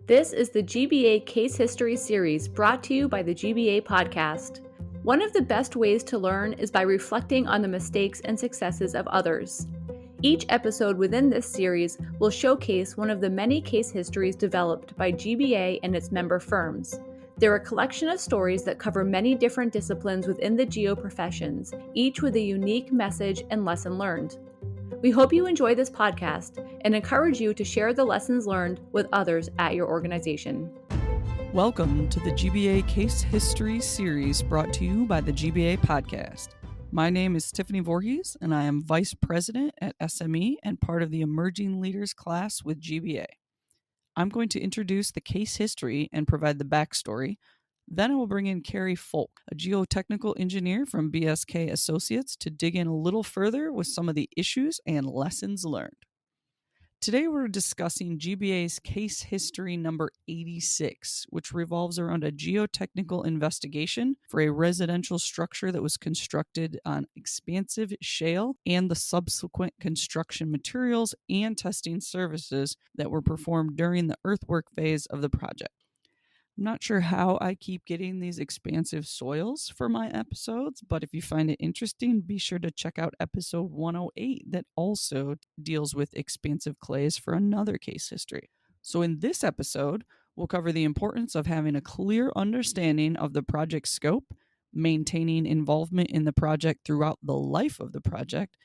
This is the GBA Case History series brought to you by the GBA podcast. One of the best ways to learn is by reflecting on the mistakes and successes of others. Each episode within this series will showcase one of the many case histories developed by GBA and its member firms. They're a collection of stories that cover many different disciplines within the geoprofessions, each with a unique message and lesson learned. We hope you enjoy this podcast and encourage you to share the lessons learned with others at your organization. Welcome to the GBA Case History series brought to you by the GBA podcast. My name is Tiffany Voorhees, and I am Vice President at SME and part of the Emerging Leaders class with GBA. I'm going to introduce the case history and provide the backstory. Then I will bring in Carrie Folk, a geotechnical engineer from BSK Associates, to dig in a little further with some of the issues and lessons learned. Today we're discussing GBA's case history number 86, which revolves around a geotechnical investigation for a residential structure that was constructed on expansive shale and the subsequent construction materials and testing services that were performed during the earthwork phase of the project. I'm not sure how I keep getting these expansive soils for my episodes, but if you find it interesting, be sure to check out episode 108 that also deals with expansive clays for another case history. So in this episode, we'll cover the importance of having a clear understanding of the project scope, maintaining involvement in the project throughout the life of the project,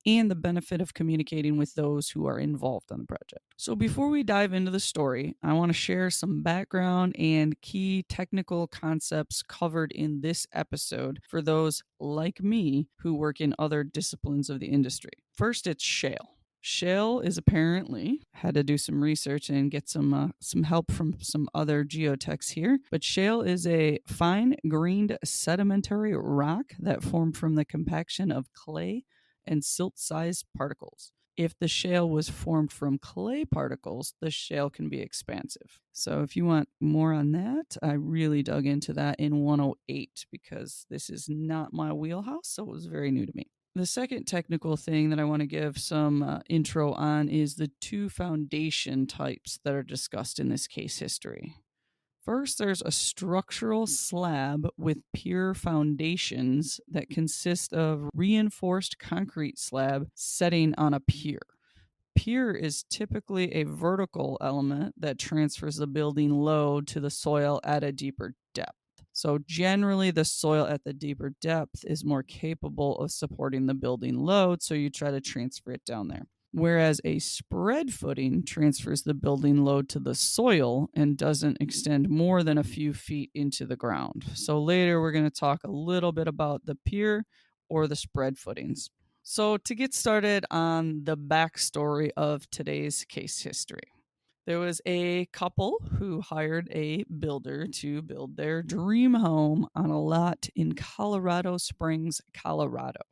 and the benefit of communicating with those who are involved on the project. So before we dive into the story, I want to share some background and key technical concepts covered in this episode for those like me who work in other disciplines of the industry. First, it's shale. Shale is apparently, had to do some research and get some help from some other geotechs here, but shale is a fine-grained sedimentary rock that formed from the compaction of clay and silt-sized particles. If the shale was formed from clay particles, the shale can be expansive. So if you want more on that, I really dug into that in 108 because this is not my wheelhouse, so it was very new to me. The second technical thing that I want to give some intro on is the two foundation types that are discussed in this case history. First, there's a structural slab with pier foundations that consist of reinforced concrete slab setting on a pier. Pier is typically a vertical element that transfers the building load to the soil at a deeper depth. So generally, the soil at the deeper depth is more capable of supporting the building load, so you try to transfer it down there. Whereas a spread footing transfers the building load to the soil and doesn't extend more than a few feet into the ground. So later we're going to talk a little bit about the pier or the spread footings. So to get started on the backstory of today's case history, there was a couple who hired a builder to build their dream home on a lot in Colorado Springs, Colorado.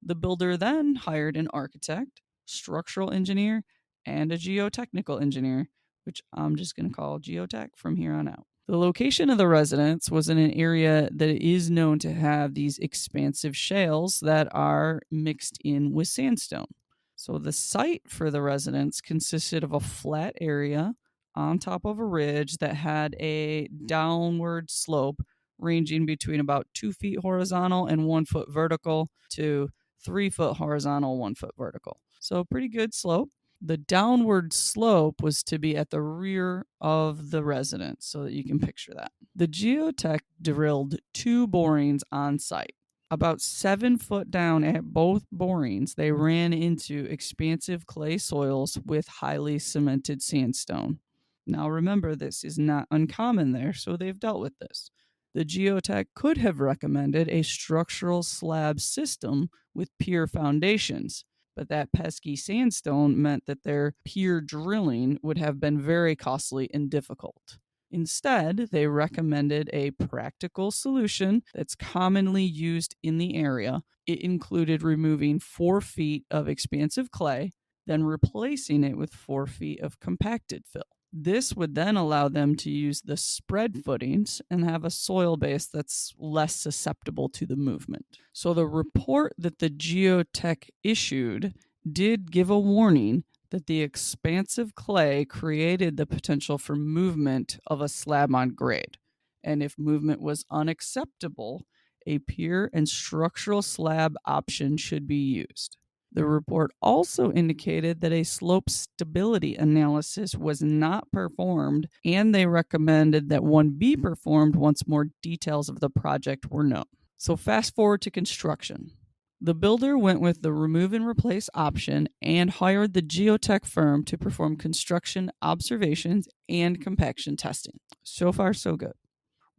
The builder then hired an architect, structural engineer, and a geotechnical engineer, which I'm just going to call geotech from here on out. The location of the residence was in an area that is known to have these expansive shales that are mixed in with sandstone. So the site for the residence consisted of a flat area on top of a ridge that had a downward slope ranging between about 2 feet horizontal and 1 foot vertical to 3 foot horizontal, 1 foot vertical. So pretty good slope. The downward slope was to be at the rear of the residence so that you can picture that. The geotech drilled 2 borings on site. About 7 foot down at both borings, they ran into expansive clay soils with highly cemented sandstone. Now remember, this is not uncommon there, so they've dealt with this. The geotech could have recommended a structural slab system with pier foundations, but that pesky sandstone meant that their pier drilling would have been very costly and difficult. Instead, they recommended a practical solution that's commonly used in the area. It included removing 4 feet of expansive clay, then replacing it with 4 feet of compacted fill. This would then allow them to use the spread footings and have a soil base that's less susceptible to the movement. So the report that the geotech issued did give a warning that the expansive clay created the potential for movement of a slab on grade. And if movement was unacceptable, a pier and structural slab option should be used. The report also indicated that a slope stability analysis was not performed, and they recommended that one be performed once more details of the project were known. So, fast forward to construction. The builder went with the remove and replace option and hired the geotech firm to perform construction observations and compaction testing. So far, so good.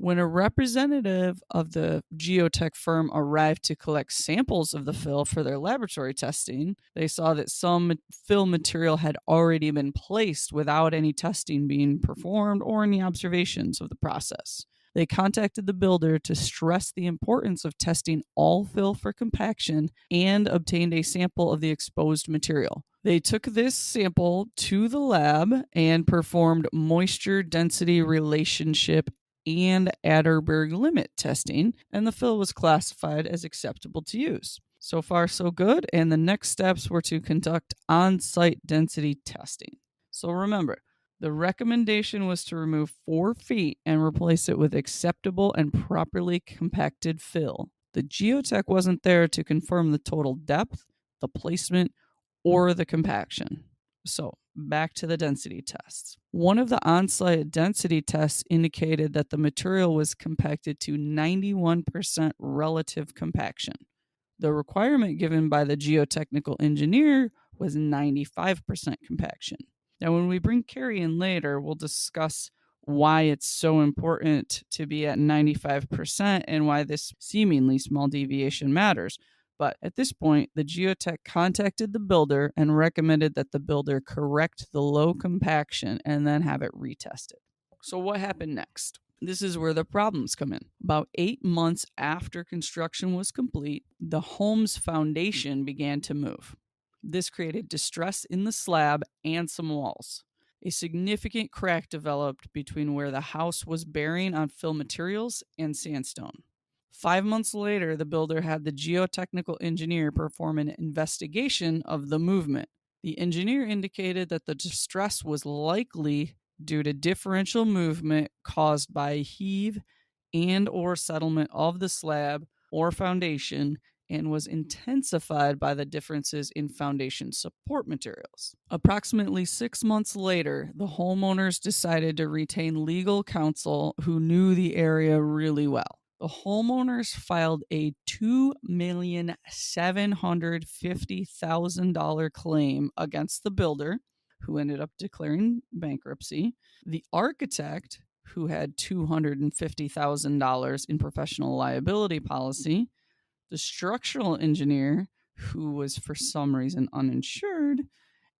When a representative of the geotech firm arrived to collect samples of the fill for their laboratory testing, they saw that some fill material had already been placed without any testing being performed or any observations of the process. They contacted the builder to stress the importance of testing all fill for compaction and obtained a sample of the exposed material. They took this sample to the lab and performed moisture density relationship and Atterberg limit testing, and the fill was classified as acceptable to use. So far, so good, and the next steps were to conduct on-site density testing. So remember, the recommendation was to remove 4 feet and replace it with acceptable and properly compacted fill. The geotech wasn't there to confirm the total depth, the placement, or the compaction. So, back to the density tests. One of the on-site density tests indicated that the material was compacted to 91% relative compaction. The requirement given by the geotechnical engineer was 95% compaction. Now, when we bring Carrie in later, we'll discuss why it's so important to be at 95% and why this seemingly small deviation matters. But at this point, the geotech contacted the builder and recommended that the builder correct the low compaction and then have it retested. So what happened next? This is where the problems come in. About 8 months after construction was complete, the home's foundation began to move. This created distress in the slab and some walls. A significant crack developed between where the house was bearing on fill materials and sandstone. 5 months later, the builder had the geotechnical engineer perform an investigation of the movement. The engineer indicated that the distress was likely due to differential movement caused by heave and or settlement of the slab or foundation, and was intensified by the differences in foundation support materials. Approximately 6 months later, the homeowners decided to retain legal counsel who knew the area really well. The homeowners filed a $2,750,000 claim against the builder, who ended up declaring bankruptcy, the architect, who had $250,000 in professional liability policy, the structural engineer, who was for some reason uninsured,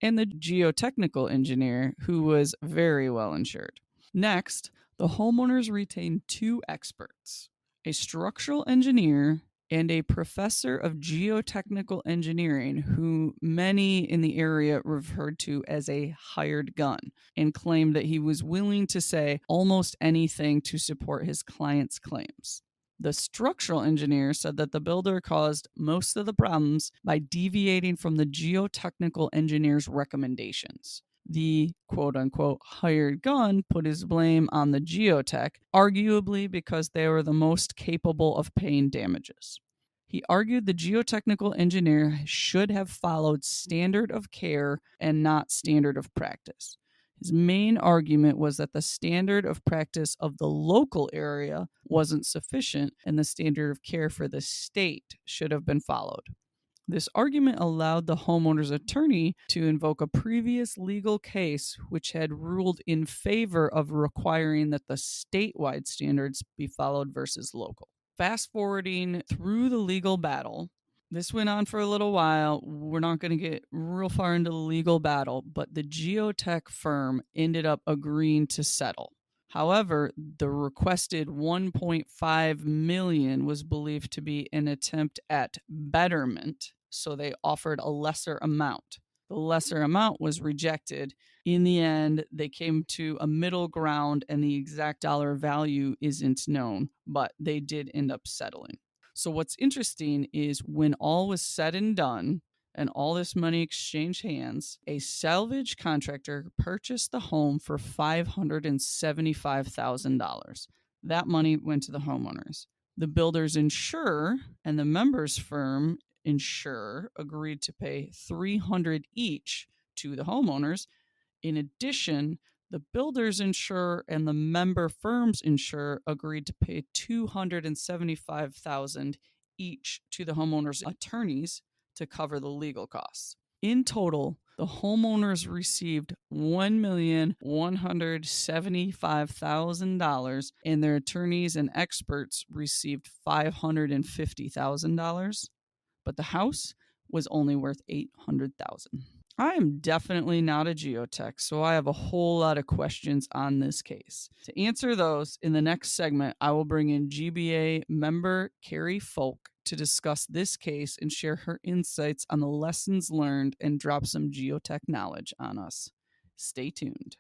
and the geotechnical engineer, who was very well insured. Next, the homeowners retained 2 experts, a structural engineer and a professor of geotechnical engineering, who many in the area referred to as a hired gun, and claimed that he was willing to say almost anything to support his client's claims. The structural engineer said that the builder caused most of the problems by deviating from the geotechnical engineer's recommendations. The quote-unquote hired gun put his blame on the geotech, arguably because they were the most capable of paying damages. He argued the geotechnical engineer should have followed standard of care and not standard of practice. His main argument was that the standard of practice of the local area wasn't sufficient and the standard of care for the state should have been followed. This argument allowed the homeowner's attorney to invoke a previous legal case which had ruled in favor of requiring that the statewide standards be followed versus local. Fast forwarding through the legal battle, this went on for a little while. We're not going to get real far into the legal battle, but the geotech firm ended up agreeing to settle. However, the requested $1.5 million was believed to be an attempt at betterment, so they offered a lesser amount. The lesser amount was rejected. In the end, they came to a middle ground, and the exact dollar value isn't known, but they did end up settling. So what's interesting is when all was said and done, and all this money exchanged hands, a salvage contractor purchased the home for $575,000. That money went to the homeowners. The builder's insurer and the member's firm insurer agreed to pay $300 each to the homeowners. In addition, the builder's insurer and the member firm's insurer agreed to pay $275,000 each to the homeowner's attorneys to cover the legal costs. In total, the homeowners received $1,175,000 and their attorneys and experts received $550,000, but the house was only worth $800,000. I am definitely not a geotech, so I have a whole lot of questions on this case. To answer those, in the next segment, I will bring in GBA member Carrie Folk to discuss this case and share her insights on the lessons learned and drop some geotech knowledge on us. Stay tuned.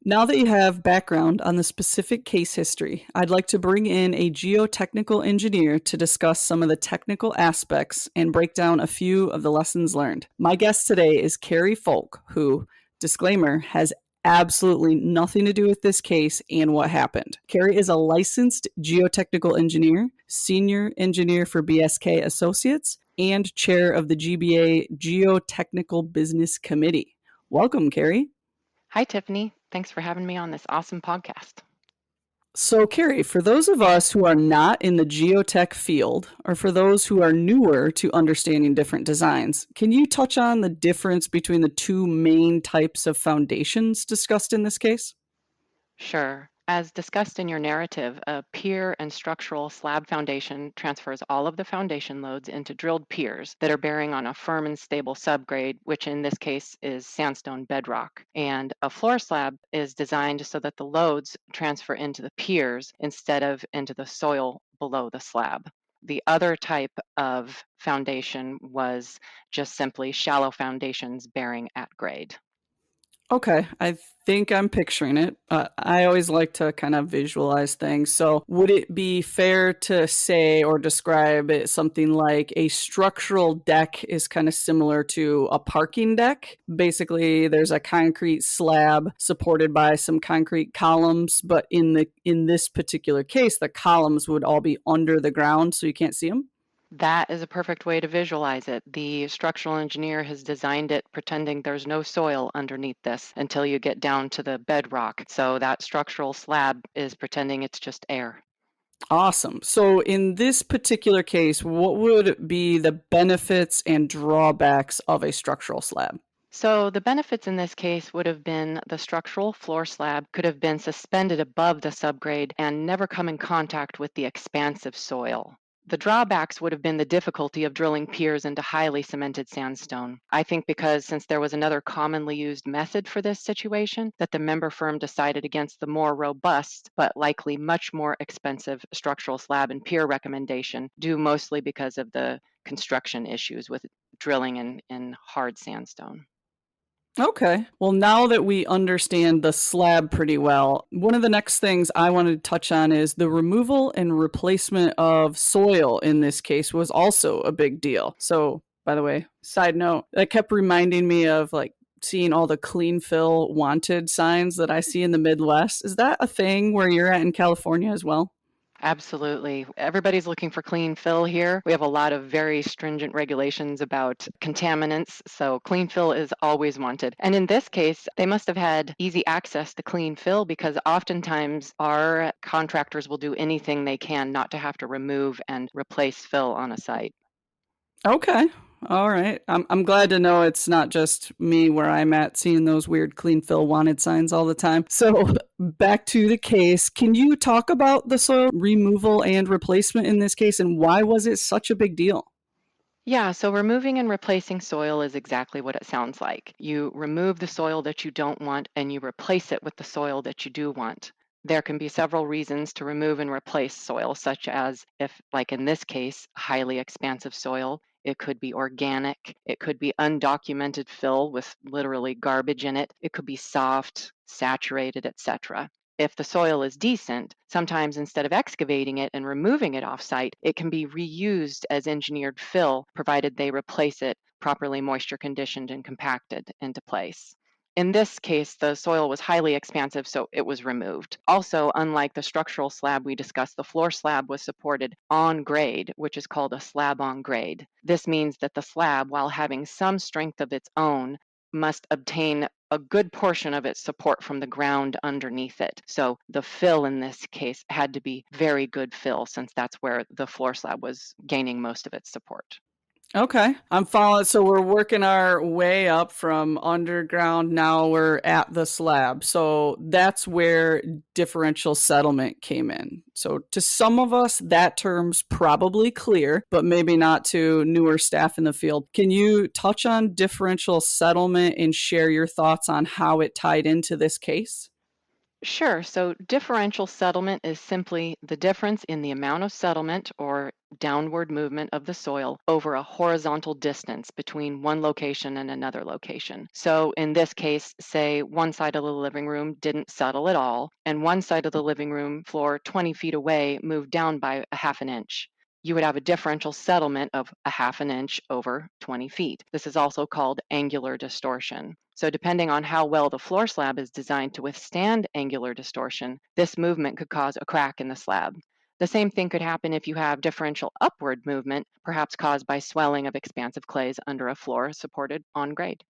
Now that you have background on the specific case history, I'd like to bring in a geotechnical engineer to discuss some of the technical aspects and break down a few of the lessons learned. My guest today is Carrie Folk, who, disclaimer, has absolutely nothing to do with this case and what happened. Carrie is a licensed geotechnical engineer, senior engineer for BSK Associates, and chair of the GBA Geotechnical Business Committee. Welcome, Carrie. Hi, Tiffany. Thanks for having me on this awesome podcast. So, Carrie, for those of us who are not in the geotech field, or for those who are newer to understanding different designs, can you touch on the difference between the two main types of foundations discussed in this case? Sure. As discussed in your narrative, a pier and structural slab foundation transfers all of the foundation loads into drilled piers that are bearing on a firm and stable subgrade, which in this case is sandstone bedrock. And a floor slab is designed so that the loads transfer into the piers instead of into the soil below the slab. The other type of foundation was just simply shallow foundations bearing at grade. Okay, I think I'm picturing it. I always like to kind of visualize things. So, would it be fair to say or describe it something like a structural deck is kind of similar to a parking deck? Basically, there's a concrete slab supported by some concrete columns, but in this particular case, the columns would all be under the ground, so you can't see them. That is a perfect way to visualize it. The structural engineer has designed it pretending there's no soil underneath this until you get down to the bedrock. So that structural slab is pretending it's just air. Awesome. So in this particular case, what would be the benefits and drawbacks of a structural slab? So the benefits in this case would have been the structural floor slab could have been suspended above the subgrade and never come in contact with the expansive soil. The drawbacks would have been the difficulty of drilling piers into highly cemented sandstone. I think because since there was another commonly used method for this situation, that the member firm decided against the more robust, but likely much more expensive structural slab and pier recommendation, due mostly because of the construction issues with drilling in hard sandstone. Okay. Well, now that we understand the slab pretty well, one of the next things I wanted to touch on is the removal and replacement of soil in this case was also a big deal. So, by the way, side note, that kept reminding me of like seeing all the clean fill wanted signs that I see in the Midwest. Is that a thing where you're at in California as well? Absolutely. Everybody's looking for clean fill here. We have a lot of very stringent regulations about contaminants, so clean fill is always wanted. And in this case, they must have had easy access to clean fill because oftentimes our contractors will do anything they can not to have to remove and replace fill on a site. Okay. All right. I'm glad to know it's not just me where I'm at seeing those weird clean fill wanted signs all the time. So back to the case. Can you talk about the soil removal and replacement in this case and why was it such a big deal? Yeah, so removing and replacing soil is exactly what it sounds like. You remove the soil that you don't want and you replace it with the soil that you do want. There can be several reasons to remove and replace soil, such as if, like in this case, highly expansive soil. It could be organic. It could be undocumented fill with literally garbage in it. It could be soft, saturated, etc. If the soil is decent, sometimes instead of excavating it and removing it off-site, it can be reused as engineered fill, provided they replace it properly moisture conditioned and compacted into place. In this case, the soil was highly expansive, so it was removed. Also, unlike the structural slab we discussed, the floor slab was supported on grade, which is called a slab on grade. This means that the slab, while having some strength of its own, must obtain a good portion of its support from the ground underneath it. So the fill in this case had to be very good fill, since that's where the floor slab was gaining most of its support. Okay, I'm following. So we're working our way up from underground. Now we're at the slab. So that's where differential settlement came in. So to some of us, that term's probably clear, but maybe not to newer staff in the field. Can you touch on differential settlement and share your thoughts on how it tied into this case? Sure. So differential settlement is simply the difference in the amount of settlement or downward movement of the soil over a horizontal distance between one location and another location. So in this case, say one side of the living room didn't settle at all, and one side of the living room floor 20 feet away moved down by a half an inch. You would have a differential settlement of a half an inch over 20 feet. This is also called angular distortion. So depending on how well the floor slab is designed to withstand angular distortion, this movement could cause a crack in the slab. The same thing could happen if you have differential upward movement, perhaps caused by swelling of expansive clays under a floor supported on grade.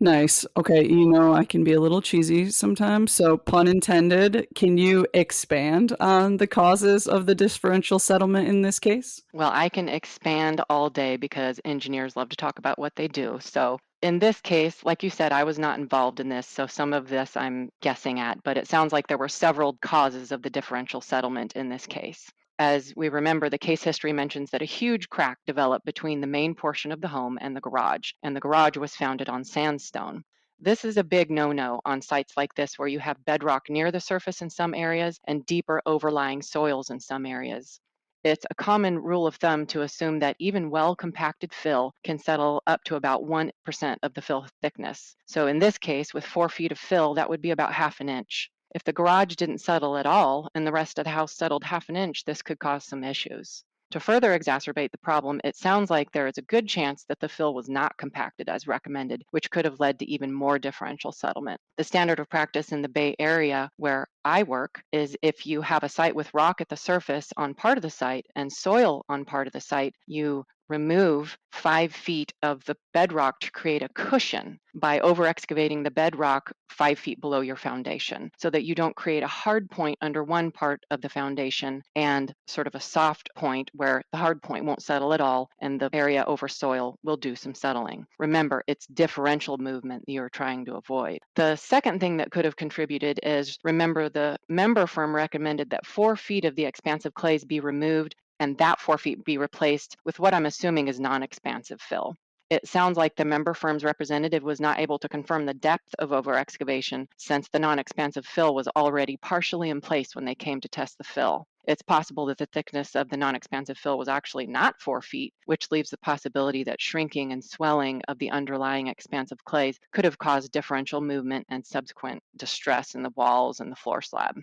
Nice. Okay, I can be a little cheesy sometimes, so pun intended. Can you expand on the causes of the differential settlement in this case? Well, I can expand all day because engineers love to talk about what they do. So in this case, like you said, I was not involved in this, so some of this I'm guessing at, but it sounds like there were several causes of the differential settlement in this case. As we remember, the case history mentions that a huge crack developed between the main portion of the home and the garage was founded on sandstone. This is a big no-no on sites like this where you have bedrock near the surface in some areas and deeper overlying soils in some areas. It's a common rule of thumb to assume that even well-compacted fill can settle up to about 1% of the fill thickness. So in this case, with 4 feet of fill, that would be about half an inch. If the garage didn't settle at all and the rest of the house settled half an inch, this could cause some issues. To further exacerbate the problem, it sounds like there is a good chance that the fill was not compacted as recommended, which could have led to even more differential settlement. The standard of practice in the Bay Area, where I work, is if you have a site with rock at the surface on part of the site and soil on part of the site, you remove 5 feet of the bedrock to create a cushion by over-excavating the bedrock 5 feet below your foundation so that you don't create a hard point under one part of the foundation and sort of a soft point where the hard point won't settle at all and the area over soil will do some settling. Remember, it's differential movement that you're trying to avoid. The second thing that could have contributed is, remember, the member firm recommended that 4 feet of the expansive clays be removed and that 4 feet be replaced with what I'm assuming is non-expansive fill. It sounds like the member firm's representative was not able to confirm the depth of over-excavation since the non-expansive fill was already partially in place when they came to test the fill. It's possible that the thickness of the non-expansive fill was actually not 4 feet, which leaves the possibility that shrinking and swelling of the underlying expansive clays could have caused differential movement and subsequent distress in the walls and the floor slab.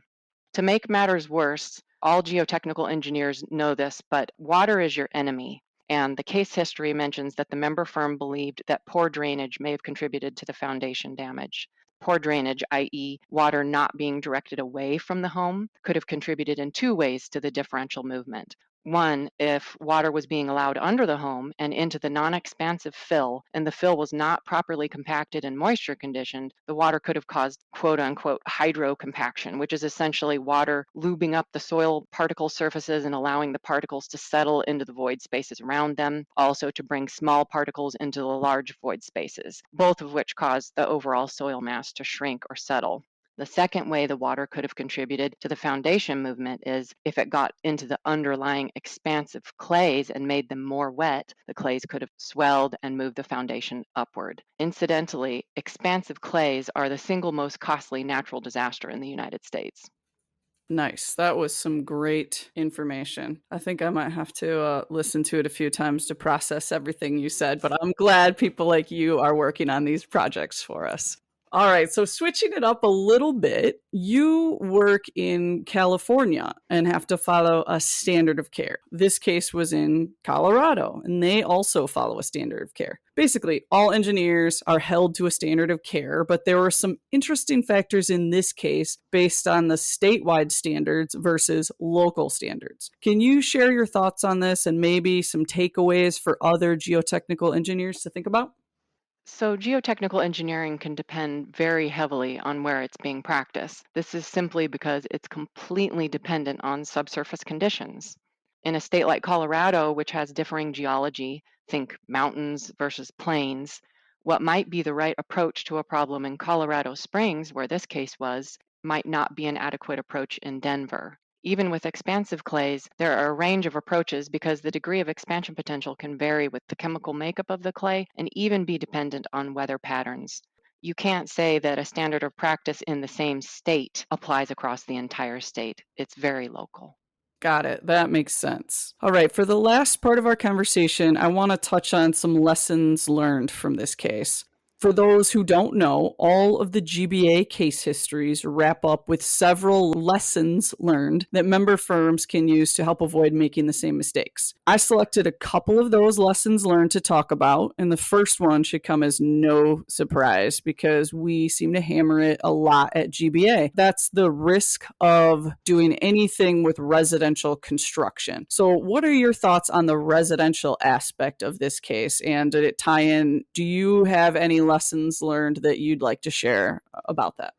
To make matters worse, all geotechnical engineers know this, but water is your enemy. And the case history mentions that the member firm believed that poor drainage may have contributed to the foundation damage. Poor drainage, i.e., water not being directed away from the home, could have contributed in two ways to the differential movement. One, if water was being allowed under the home and into the non-expansive fill, and the fill was not properly compacted and moisture conditioned, the water could have caused quote unquote hydrocompaction, which is essentially water lubing up the soil particle surfaces and allowing the particles to settle into the void spaces around them, also to bring small particles into the large void spaces, both of which cause the overall soil mass to shrink or settle. The second way the water could have contributed to the foundation movement is if it got into the underlying expansive clays and made them more wet, the clays could have swelled and moved the foundation upward. Incidentally, expansive clays are the single most costly natural disaster in the United States. Nice. That was some great information. I think I might have to listen to it a few times to process everything you said, but I'm glad people like you are working on these projects for us. All right, so switching it up a little bit, you work in California and have to follow a standard of care. This case was in Colorado, and they also follow a standard of care. Basically, all engineers are held to a standard of care, but there were some interesting factors in this case based on the statewide standards versus local standards. Can you share your thoughts on this and maybe some takeaways for other geotechnical engineers to think about? So, geotechnical engineering can depend very heavily on where it's being practiced. This is simply because it's completely dependent on subsurface conditions. In a state like Colorado, which has differing geology, think mountains versus plains, what might be the right approach to a problem in Colorado Springs, where this case was, might not be an adequate approach in Denver. Even with expansive clays, there are a range of approaches because the degree of expansion potential can vary with the chemical makeup of the clay and even be dependent on weather patterns. You can't say that a standard of practice in the same state applies across the entire state. It's very local. Got it. That makes sense. All right. For the last part of our conversation, I want to touch on some lessons learned from this case. For those who don't know, all of the GBA case histories wrap up with several lessons learned that member firms can use to help avoid making the same mistakes. I selected a couple of those lessons learned to talk about, and the first one should come as no surprise because we seem to hammer it a lot at GBA. That's the risk of doing anything with residential construction. So, what are your thoughts on the residential aspect of this case? And did it tie in? Do you have any lessons learned that you'd like to share about that?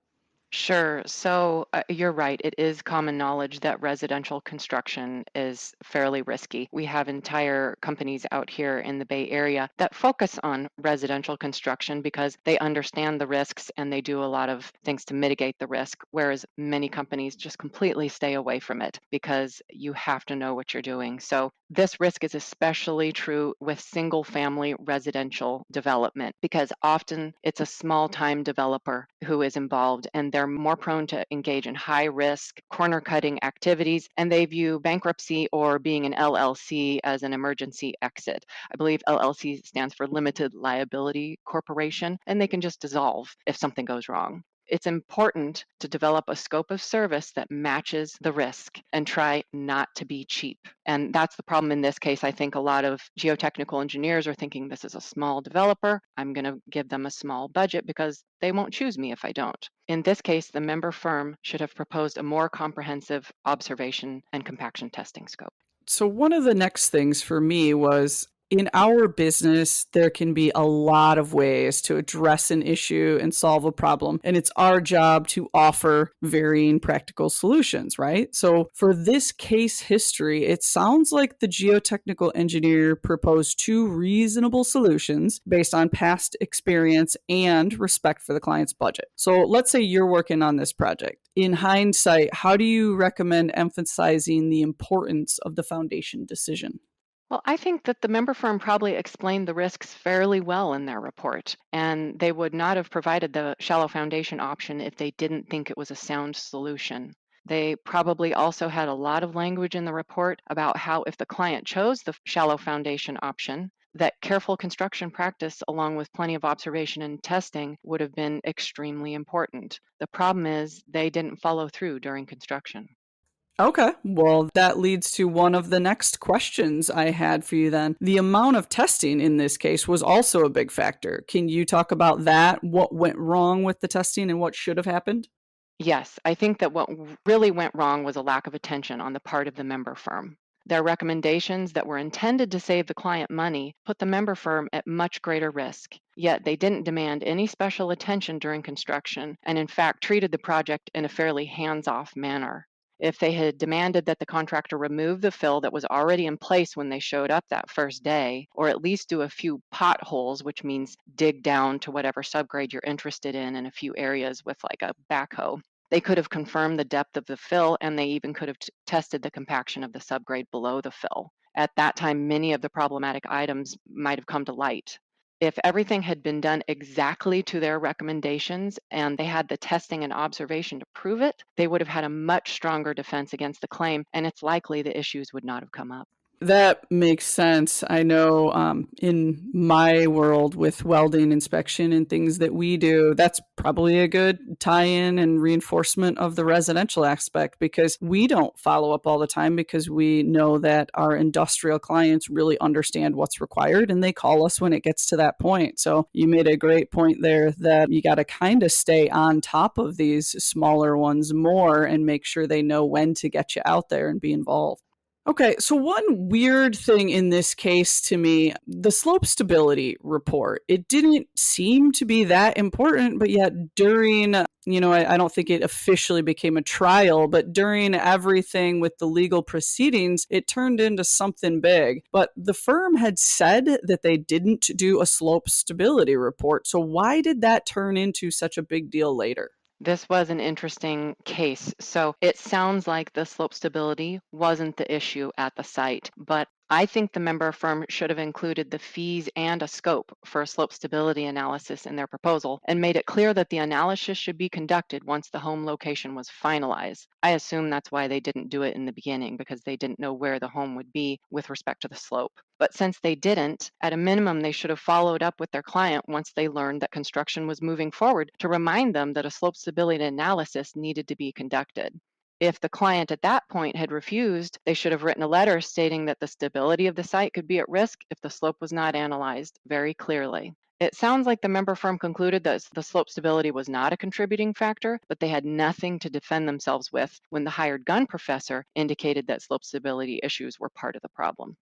Sure. So you're right. It is common knowledge that residential construction is fairly risky. We have entire companies out here in the Bay Area that focus on residential construction because they understand the risks and they do a lot of things to mitigate the risk, whereas many companies just completely stay away from it because you have to know what you're doing. So this risk is especially true with single family residential development because often it's a small time developer who is involved and they're more prone to engage in high risk, corner cutting activities, and they view bankruptcy or being an LLC as an emergency exit. I believe LLC stands for Limited Liability Corporation, and they can just dissolve if something goes wrong. It's important to develop a scope of service that matches the risk and try not to be cheap. And that's the problem in this case. I think a lot of geotechnical engineers are thinking this is a small developer. I'm going to give them a small budget because they won't choose me if I don't. In this case, the member firm should have proposed a more comprehensive observation and compaction testing scope. So, one of the next things for me was in our business, there can be a lot of ways to address an issue and solve a problem. And it's our job to offer varying practical solutions, right? So, for this case history, it sounds like the geotechnical engineer proposed two reasonable solutions based on past experience and respect for the client's budget. So, let's say you're working on this project. In hindsight, how do you recommend emphasizing the importance of the foundation decision? Well, I think that the member firm probably explained the risks fairly well in their report, and they would not have provided the shallow foundation option if they didn't think it was a sound solution. They probably also had a lot of language in the report about how if the client chose the shallow foundation option, that careful construction practice along with plenty of observation and testing would have been extremely important. The problem is they didn't follow through during construction. Okay, well, that leads to one of the next questions I had for you then. The amount of testing in this case was also a big factor. Can you talk about that? What went wrong with the testing and what should have happened? Yes, I think that what really went wrong was a lack of attention on the part of the member firm. Their recommendations that were intended to save the client money put the member firm at much greater risk. Yet they didn't demand any special attention during construction and, in fact, treated the project in a fairly hands off manner. If they had demanded that the contractor remove the fill that was already in place when they showed up that first day, or at least do a few potholes, which means dig down to whatever subgrade you're interested in a few areas with like a backhoe, they could have confirmed the depth of the fill and they even could have tested the compaction of the subgrade below the fill. At that time, many of the problematic items might have come to light. If everything had been done exactly to their recommendations and they had the testing and observation to prove it, they would have had a much stronger defense against the claim, and it's likely the issues would not have come up. That makes sense. I know in my world with welding inspection and things that we do, that's probably a good tie-in and reinforcement of the residential aspect, because we don't follow up all the time because we know that our industrial clients really understand what's required and they call us when it gets to that point. So you made a great point there that you got to kind of stay on top of these smaller ones more and make sure they know when to get you out there and be involved. Okay, so one weird thing in this case to me, the slope stability report, it didn't seem to be that important, but yet during, I don't think it officially became a trial, but during everything with the legal proceedings, it turned into something big. But the firm had said that they didn't do a slope stability report. So why did that turn into such a big deal later? This was an interesting case. So it sounds like the slope stability wasn't the issue at the site, but I think the member firm should have included the fees and a scope for a slope stability analysis in their proposal and made it clear that the analysis should be conducted once the home location was finalized. I assume that's why they didn't do it in the beginning, because they didn't know where the home would be with respect to the slope. But since they didn't, at a minimum, they should have followed up with their client once they learned that construction was moving forward to remind them that a slope stability analysis needed to be conducted. If the client at that point had refused, they should have written a letter stating that the stability of the site could be at risk if the slope was not analyzed very clearly. It sounds like the member firm concluded that the slope stability was not a contributing factor, but they had nothing to defend themselves with when the hired gun professor indicated that slope stability issues were part of the problem.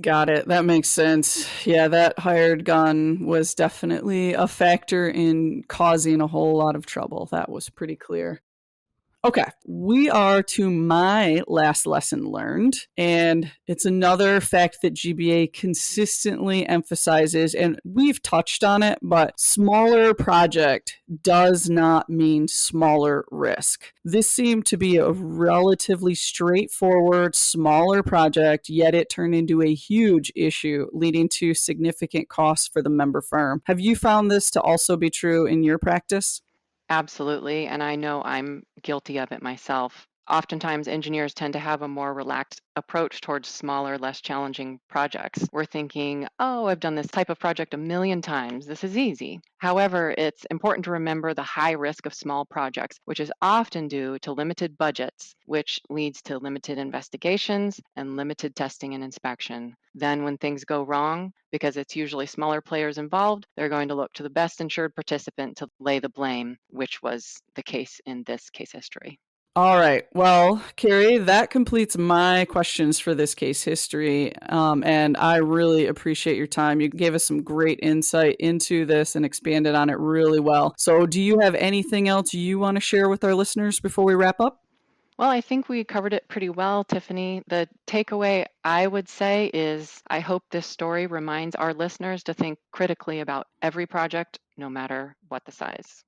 Got it. That makes sense. Yeah, that hired gun was definitely a factor in causing a whole lot of trouble. That was pretty clear. Okay, we are to my last lesson learned, and it's another fact that GBA consistently emphasizes, and we've touched on it, but smaller project does not mean smaller risk. This seemed to be a relatively straightforward, smaller project, yet it turned into a huge issue, leading to significant costs for the member firm. Have you found this to also be true in your practice? Absolutely, and I know I'm guilty of it myself. Oftentimes, engineers tend to have a more relaxed approach towards smaller, less challenging projects. We're thinking, oh, I've done this type of project a million times. This is easy. However, it's important to remember the high risk of small projects, which is often due to limited budgets, which leads to limited investigations and limited testing and inspection. Then, when things go wrong, because it's usually smaller players involved, they're going to look to the best insured participant to lay the blame, which was the case in this case history. All right. Well, Carrie, that completes my questions for this case history. And I really appreciate your time. You gave us some great insight into this and expanded on it really well. So do you have anything else you want to share with our listeners before we wrap up? Well, I think we covered it pretty well, Tiffany. The takeaway I would say is I hope this story reminds our listeners to think critically about every project, no matter what the size.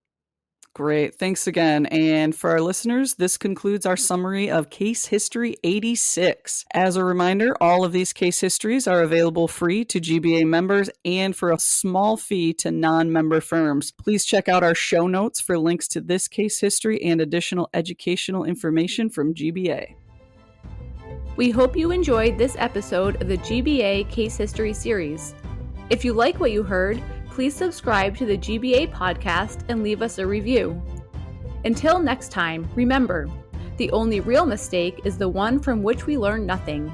Great. Thanks again. And for our listeners, this concludes our summary of Case History 86. As a reminder, all of these case histories are available free to GBA members and for a small fee to non-member firms. Please check out our show notes for links to this case history and additional educational information from GBA. We hope you enjoyed this episode of the GBA Case History series. If you like what you heard, please subscribe to the GBA podcast and leave us a review. Until next time, remember, the only real mistake is the one from which we learn nothing.